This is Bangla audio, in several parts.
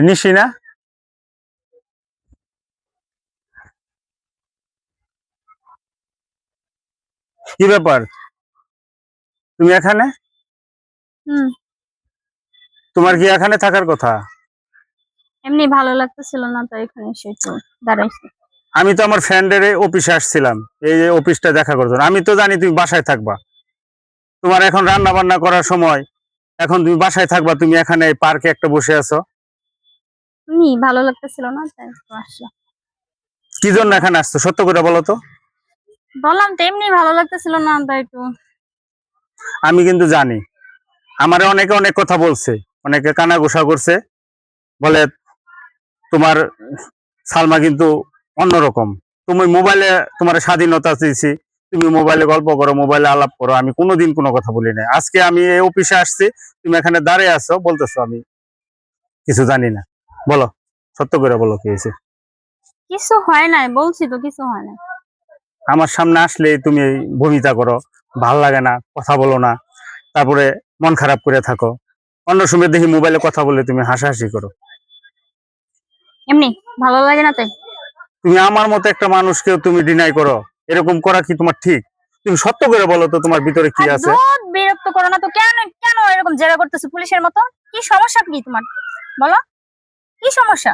নিশি না? কি ব্যাপার, তুমি এখানে? তোমার কি এখানে থাকার কথা? এমনি ভালো লাগতেছিল না, তো এখানে এসে একটু দাঁড়াইছি। আমি তো আমার ফ্রেন্ডের অফিসে আসছিলাম, এই যে অফিসটা দেখা করছো। আমি তো জানি তুমি বাসায় থাকবা, তোমার এখন রান্না বান্না করার সময়, এখন তুমি বাসায় থাকবা, তুমি এখানে পার্কে একটা বসে আছো। এমনি ভালো লাগতেছিল না, তাই একটু আসলাম। কি জন্য এখানে আসছো সত্য করে বলো তো? বললাম তো এমনি ভালো লাগতেছিল না, তাই একটু। আমি কিন্তু জানি, আমারে অনেকে অনেক কথা বলছে, অনেকে কানা ঘোষা করছে, বলে তোমার সালমা কিন্তু অন্যরকম। তুমি মোবাইলে তোমার স্বাধীনতা চেয়েছি, তুমি মোবাইলে গল্প করো, মোবাইলে আলাপ করো, আমি কোনোদিন কোনো কথা বলি না। আজকে আমি এই অফিসে আসছি, তুমি এখানে দাঁড়িয়ে আছো, বলতেছো আমি কিছু জানি না। বলো, সত্য করে বলো কি হয়েছে? কিছু হয় নাই, বলছি তো কিছু হয় নাই। আমার সামনে আসলে তুমি ভূমিতা করো, ভাল লাগে না, কথা বলো না, তারপরে মন খারাপ করে থাকো। অন্য সময় দেখি মোবাইলে কথা বলে তুমি হাসাহাসি করো। এমনি ভালো লাগে না তাই। তুমি আমার মতো একটা মানুষকে তুমি ডিনাই করো, এরকম করা কি তোমার ঠিক? তুমি সত্য করে বলো তো তোমার ভিতরে কি আছে? বিরক্ত করো না তো, কেন কেন এরকম জেরা করতেছো পুলিশের মতো? কি সমস্যা কি তোমার, বলো কি সমস্যা?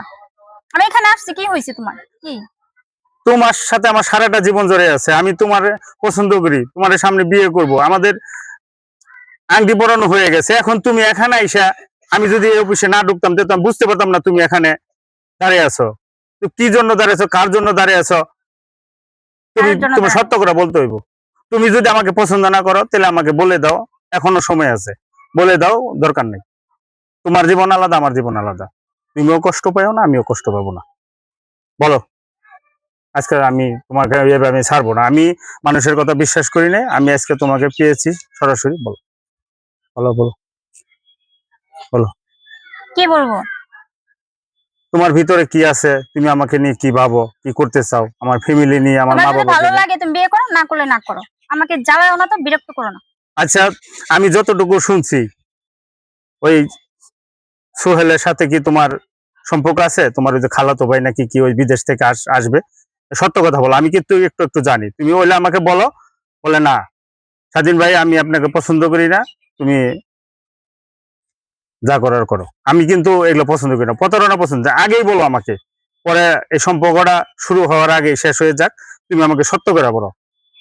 আমি এখানে আসছি, কি হয়েছে তোমার কি? তোমার সাথে আমার সারাটা জীবন জড়ে আছে, আমি তোমার পছন্দ করি, তোমার সামনে বিয়ে করব, আমাদের আংটি পরানো হয়ে গেছে, এখন তুমি এখানে আইসা, আমি যদি এই অফিসে না ঢুকতাম তো আমি বুঝতে পারতাম না তুমি এখানে দাঁড়িয়ে আছো। তো কি জন্য দাঁড়িয়ে আছো, কার জন্য দাঁড়িয়ে আছো? তুমি কারোর জন্য তোমার সত্য করে বলতে হইব। তুমি যদি আমাকে পছন্দ না করো তাহলে আমাকে বলে দাও, এখনো সময় আছে, বলে দাও, দরকার নেই। তোমার জীবন আলাদা, আমার জীবন আলাদা, তুমিও কষ্ট পাও না, আমিও কষ্ট পাবো না। বলো, আজকে আমি তোমাকে এভাবে আমি ছাড়বো না, আমি মানুষের কথা বিশ্বাস করি না, আমি আজকে তোমাকে পেয়েছি সরাসরি। বলো বলো বলো বলো, কি বলবো? তোমার ভিতরে কি আছে, তুমি আমাকে নিয়ে কি ভাবো, কি করতে চাও, আমার ফ্যামিলি নিয়ে, আমার তোমার মা যদি বাবা ভালো নিয়ে। লাগে তুমি বিয়ে করো, না করলে না করো, আমাকে জ্বালাও না তো, বিরক্ত করো না। আচ্ছা, আমি যতটুকু শুনছি, ওই সোহেলের সাথে কি তোমার সম্পর্ক আছে? তোমার ওই যে খালাতো ভাই নাকি কি ওই বিদেশ থেকে আসবে? সত্য কথা বলো, আমি কিন্তু একটু একটু জানি, তুমি ওইলে আমাকে বলো। বলে না, স্বাধীন ভাই আমি আপনাকে পছন্দ করি না, তুমি যা করার করো। আমি কিন্তু এগুলো পছন্দ করি না, প্রতারণা পছন্দ, আগেই বলো আমাকে, পরে এই সম্পর্কটা শুরু হওয়ার আগে শেষ হয়ে যাক। তুমি আমাকে সত্য করে বলো,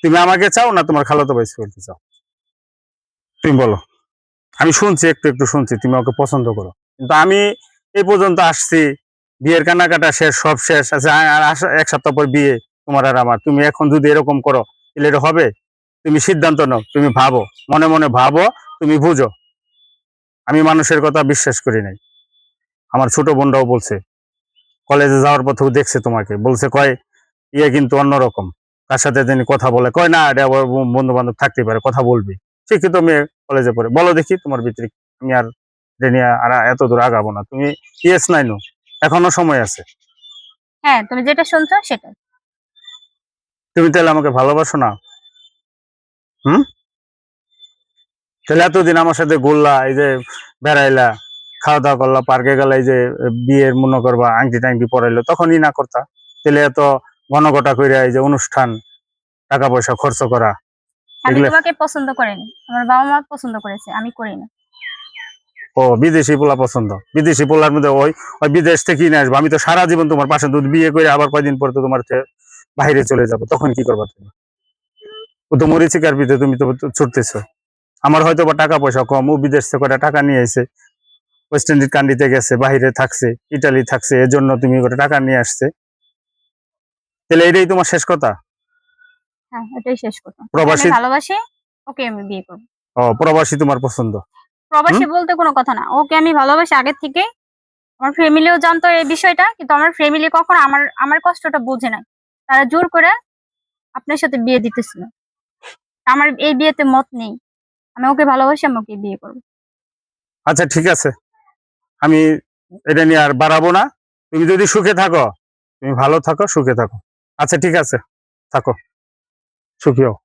তুমি আমাকে চাও না তোমার খালাতো ভাই করতে চাও? তুমি বলো। আমি শুনছি, একটু একটু শুনছি তুমি ওকে পছন্দ করো, কিন্তু আমি এই পর্যন্ত আসছি, বিয়ের কেনাকাটা শেষ, সব শেষ আছে, আর এক সপ্তাহ পর বিয়ে তোমার আর আমার। তুমি এখন যদি এরকম করো তাহলে এটা হবে? তুমি সিদ্ধান্ত নাও, তুমি ভাবো, মনে মনে ভাবো, তুমি বুঝো। আমি মানুষের কথা বিশ্বাস করি নাই। আমার ছোট বোনরাও বলছে, কলেজে যাওয়ার পথেও দেখছে তোমাকে, বলছে কয় ইয়ে কিন্তু অন্যরকম, তার সাথে তিনি কথা বলে, কয় না এটা আবার বন্ধু বান্ধব থাকতে পারে, কথা বলবি। শিক্ষিত মেয়ে, কলেজে পড়ে, বলো দেখি তোমার ভিতরে। আমি আর এটা নিয়ে আর এত দূর আগাবো না, তুমি ইয়েস নাই নো, এখনো সময় আছে। হ্যাঁ, তুমি যেটা শুনছো সেটা। তুমি তাহলে আমাকে ভালোবাসো না? হুম? তাহলে এতদিন আমার সাথে ঘুরলা, এই যে বেড়াইলা, খাওয়া দাওয়া করলা, পার্কে গেলা, এই যে বিয়ের মনে করবা আংটি টাংটি পরাইলো, তখনই না করতা? তাহলে এত ঘন ঘটা কইরা এই যে অনুষ্ঠান, টাকা পয়সা খরচ করা, আমি এগুলো। তোমাকে পছন্দ করিনি, আমার বাবা মা পছন্দ করেছে, আমি করি না। ও, বিদেশি পোলা পছন্দ? বিদেশি পোলার মধ্যে ওই ওই বিদেশ থেকে কিনে আসবো, আমি তো সারা জীবন তোমার পাশে, দুধ বিয়ে করে আবার কয়দিন পর তো তোমার বাইরে চলে যাবো, তখন কি করবা তুমি? ও তো মরিচিকার পিঠে, তুমি তো ছুটতেছো। আমার হয়তো বা টাকা পয়সা কম, ও বিদেশ থেকে কটা টাকা নিয়ে এসে ওয়েস্ট ইন্ডিজ কান্ট্রিতে গেছে, বাইরে থাকছে, ইটালি থাকছে, এর জন্য তুমি ওটা টাকা নিয়ে আসছে। তাহলে এটাই তোমার শেষ কথা? হ্যাঁ, এটাই শেষ কথা। ওকে আমি প্রবাসী? ভালোবাসি, ওকে আমি বিয়ে করবো। ও, প্রবাসী তোমার পছন্দ? প্রবাসী হুম? বলতে কোনো কথা না, ওকে আমি ভালোবাসি আগের থেকে। আমার ফ্যামিলিও জানতো এই বিষয়টা, কিন্তু আমার ফ্যামিলি কখনো আমার আমার কষ্টটা বোঝে নাই। তারা জোর করে আপনার সাথে বিয়ে দিতেছিল। আমার এই বিয়েতে মত নেই। আমি ওকে ভালোবাসি, আমি ওকে বিয়ে করবো। আচ্ছা ঠিক আছে, আমি এটা নিয়ে আর বাড়াবো না। তুমি যদি সুখে থাকো, তুমি ভালো থাকো, সুখে থাকো। আচ্ছা ঠিক আছে, থাকো, সুখী হও।